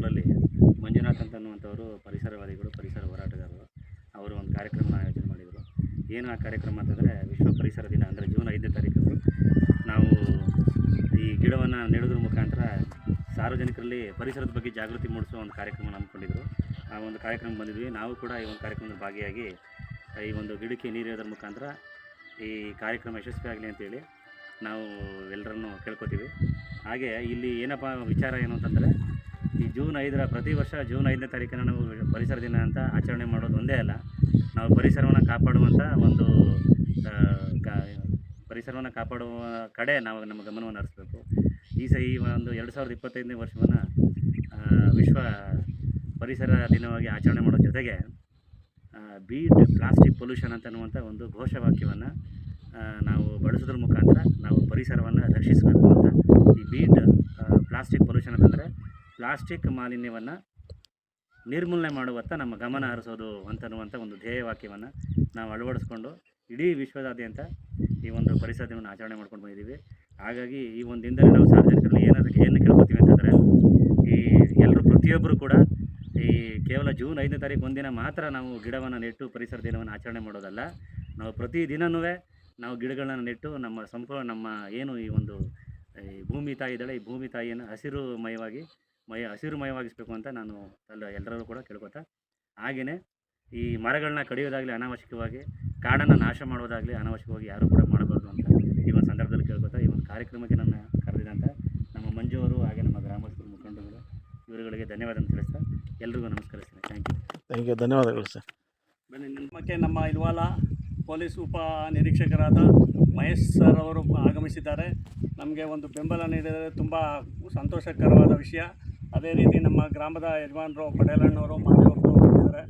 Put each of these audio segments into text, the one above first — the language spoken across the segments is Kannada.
ಹೊಸೂರಲ್ಲಿ ಮಂಜುನಾಥ್ ಅಂತನ್ನುವಂಥವರು ಪರಿಸರವಾದಿಗಳು, ಪರಿಸರ ಹೋರಾಟಗಾರರು. ಅವರು ಒಂದು ಕಾರ್ಯಕ್ರಮನ ಆಯೋಜನೆ ಮಾಡಿದರು. ಏನು ಆ ಕಾರ್ಯಕ್ರಮ ಅಂತಂದರೆ ವಿಶ್ವ ಪರಿಸರ ದಿನ, ಅಂದರೆ ಜೂನ್ 5ನೇ ತಾರೀಕಂದು ನಾವು ಈ ಗಿಡವನ್ನು ನೆಡೋದ್ರ ಮುಖಾಂತರ ಸಾರ್ವಜನಿಕರಲ್ಲಿ ಪರಿಸರದ ಬಗ್ಗೆ ಜಾಗೃತಿ ಮೂಡಿಸುವ ಒಂದು ಕಾರ್ಯಕ್ರಮ ಹಮ್ಮಿಕೊಂಡಿದ್ರು. ಆ ಒಂದು ಕಾರ್ಯಕ್ರಮ ಬಂದಿದ್ವಿ. ನಾವು ಕೂಡ ಈ ಒಂದು ಕಾರ್ಯಕ್ರಮದಲ್ಲಿ ಭಾಗಿಯಾಗಿ ಈ ಒಂದು ಗಿಡಕ್ಕೆ ನೀರಿಡೋದ್ರ ಮುಖಾಂತರ ಈ ಕಾರ್ಯಕ್ರಮ ಯಶಸ್ವಿಯಾಗಲಿ ಅಂತೇಳಿ ನಾವು ಎಲ್ಲರನ್ನೂ ಕೇಳ್ಕೊತೀವಿ. ಹಾಗೆ ಇಲ್ಲಿ ಏನಪ್ಪ ವಿಚಾರ ಏನು ಅಂತಂದರೆ, ಈ ಜೂನ್ 5ರ ಪ್ರತಿ ವರ್ಷ ಜೂನ್ 5ನೇ ತಾರೀಕನ್ನು ನಾವು ಪರಿಸರ ದಿನ ಅಂತ ಆಚರಣೆ ಮಾಡೋದು ಒಂದೇ ಅಲ್ಲ, ನಾವು ಪರಿಸರವನ್ನು ಕಾಪಾಡುವಂಥ ಒಂದು ಪರಿಸರವನ್ನು ಕಾಪಾಡುವ ಕಡೆ ನಾವು ನಮ್ಮ ಗಮನವನ್ನು ಹರಿಸಬೇಕು. ಈ ಒಂದು 2025ನೇ ವರ್ಷವನ್ನು ವಿಶ್ವ ಪರಿಸರ ದಿನವಾಗಿ ಆಚರಣೆ ಮಾಡೋ ಜೊತೆಗೆ ಬೀಟ್ ಪ್ಲಾಸ್ಟಿಕ್ ಪೊಲ್ಯೂಷನ್ ಅಂತನ್ನುವಂಥ ಒಂದು ಘೋಷವಾಕ್ಯವನ್ನು ನಾವು ಬಳಸೋದ್ರ ಮುಖಾಂತರ ನಾವು ಪರಿಸರವನ್ನು ರಕ್ಷಿಸಬೇಕು ಅಂತ. ಈ ಬೀಟ್ ಪ್ಲಾಸ್ಟಿಕ್ ಪೊಲ್ಯೂಷನ್ ಅಂತಂದರೆ ಪ್ಲಾಸ್ಟಿಕ್ ಮಾಲಿನ್ಯವನ್ನು ನಿರ್ಮೂಲನೆ ಮಾಡುವತ್ತ ನಮ್ಮ ಗಮನ ಹರಿಸೋದು ಅಂತನ್ನುವಂಥ ಒಂದು ಧ್ಯೇಯವಾಕ್ಯವನ್ನು ನಾವು ಅಳವಡಿಸ್ಕೊಂಡು ಇಡೀ ವಿಶ್ವದಾದ್ಯಂತ ಈ ಒಂದು ಪರಿಸರ ದಿನವನ್ನು ಆಚರಣೆ ಮಾಡ್ಕೊಂಡು ಬಂದಿದ್ದೀವಿ. ಹಾಗಾಗಿ ಈ ಒಂದು ದಿನದಲ್ಲಿ ನಾವು ಸಾರ್ವಜನಿಕರಲ್ಲಿ ಏನು ಕೇಳ್ಕೊತೀವಿ ಅಂತಂದರೆ, ಈ ಎಲ್ಲರೂ ಪ್ರತಿಯೊಬ್ಬರು ಕೂಡ ಈ ಕೇವಲ ಜೂನ್ 5ನೇ ತಾರೀಕು ಒಂದಿನ ಮಾತ್ರ ನಾವು ಗಿಡವನ್ನು ನೆಟ್ಟು ಪರಿಸರ ದಿನವನ್ನು ಆಚರಣೆ ಮಾಡೋದಲ್ಲ, ನಾವು ಪ್ರತಿದಿನವೂ ನಾವು ಗಿಡಗಳನ್ನು ನೆಟ್ಟು ನಮ್ಮ ಏನು ಈ ಒಂದು ಈ ಭೂಮಿ ತಾಯಿ ಇದ್ದಾಳೆ, ಈ ಭೂಮಿ ತಾಯಿಯನ್ನು ಹಸಿರುಮಯವಾಗಿಸಬೇಕು ಅಂತ ನಾನು ಎಲ್ಲರೂ ಕೂಡ ಕೇಳ್ಕೊತಾ, ಹಾಗೆಯೇ ಈ ಮರಗಳನ್ನ ಕಡಿಯೋದಾಗಲಿ ಅನಾವಶ್ಯಕವಾಗಿ, ಕಾಡನ್ನು ನಾಶ ಮಾಡೋದಾಗಲಿ ಅನಾವಶ್ಯಕವಾಗಿ ಯಾರೂ ಕೂಡ ಮಾಡಬಾರ್ದು ಅಂತ ಈ ಒಂದು ಸಂದರ್ಭದಲ್ಲಿ ಕೇಳ್ಕೊತಾ, ಈ ಒಂದು ಕಾರ್ಯಕ್ರಮಕ್ಕೆ ನನ್ನ ಕರೆದಿದಂಥ ನಮ್ಮ ಮಂಜು ಅವರು ಹಾಗೆ ನಮ್ಮ ಗ್ರಾಮಸ್ಥರು ಮುಖಂಡರುಗಳು ಇವರುಗಳಿಗೆ ಧನ್ಯವಾದ ತಿಳಿಸ್ತಾ ಎಲ್ರಿಗೂ ನಮಸ್ಕರಿಸ್ತೀನಿ. ಥ್ಯಾಂಕ್ ಯು, ಧನ್ಯವಾದಗಳು ಸರ್. ಬನ್ನಿ, ನಮ್ಮ ಇಲ್ವಾಲ ಪೊಲೀಸ್ ಉಪ ನಿರೀಕ್ಷಕರಾದ ಮಹೇಶ್ ಸರ್ ಅವರು ಆಗಮಿಸಿದ್ದಾರೆ. ನಮಗೆ ಒಂದು ಬೆಂಬಲ ನೀಡಿದರೆ ತುಂಬ ಸಂತೋಷಕರವಾದ ವಿಷಯ. ಅದೇ ರೀತಿ ನಮ್ಮ ಗ್ರಾಮದ ಯಜಮಾನರು ಪಟೇಲಣ್ಣವರು ಮಾದೇವಪ್ಪರು ಬಂದಿದ್ದಾರೆ.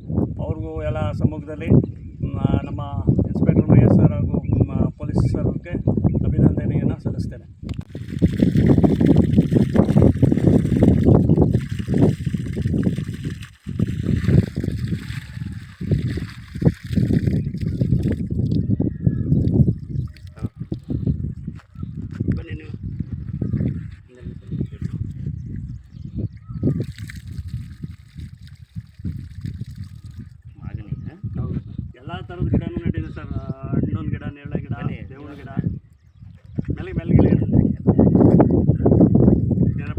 ಅವ್ರಿಗೂ ಎಲ್ಲ ಸಮ್ಮುಖದಲ್ಲಿ ನಮ್ಮ ಇನ್ಸ್ಪೆಕ್ಟರ್ ಮಹೇಶ್ ಸರ್ ಹಾಗೂ ಪೊಲೀಸ್ ಸರ್ಗೆ ಅಭಿನಂದನೆಯನ್ನು ಸಲ್ಲಿಸ್ತೇನೆ. ಎಲ್ಲ ಥರದ ಗಿಡನೂ ನೆಟ್ಟಿದೆ ಸರ್. ಹಣ್ಣಿನ ಗಿಡ, ನೇರಳೆ ಗಿಡ, ಬೇವಿನ ಗಿಡ, ಮೆಲ್ಗೆ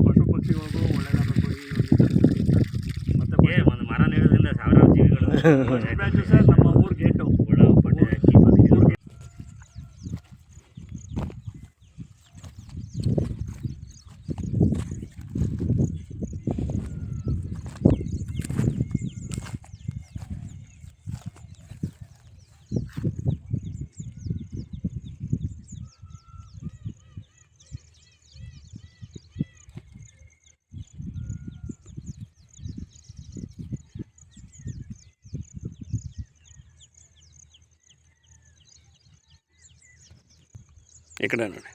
ಪಶು ಪಕ್ಷಿಗಳಿಗೂ ಒಳ್ಳೆಯದಾಗಬೇಕು. ಮತ್ತು ಒಂದು ಮರ ನೆಡೋದ್ರಿಂದ ಸಾವಿರಾರು ಜೀವಿಗಳು ಸರ್ ನಮ್ಮ ಊರು ಗೇಟು ಈ ಕಡೆ ನೋಡಿ.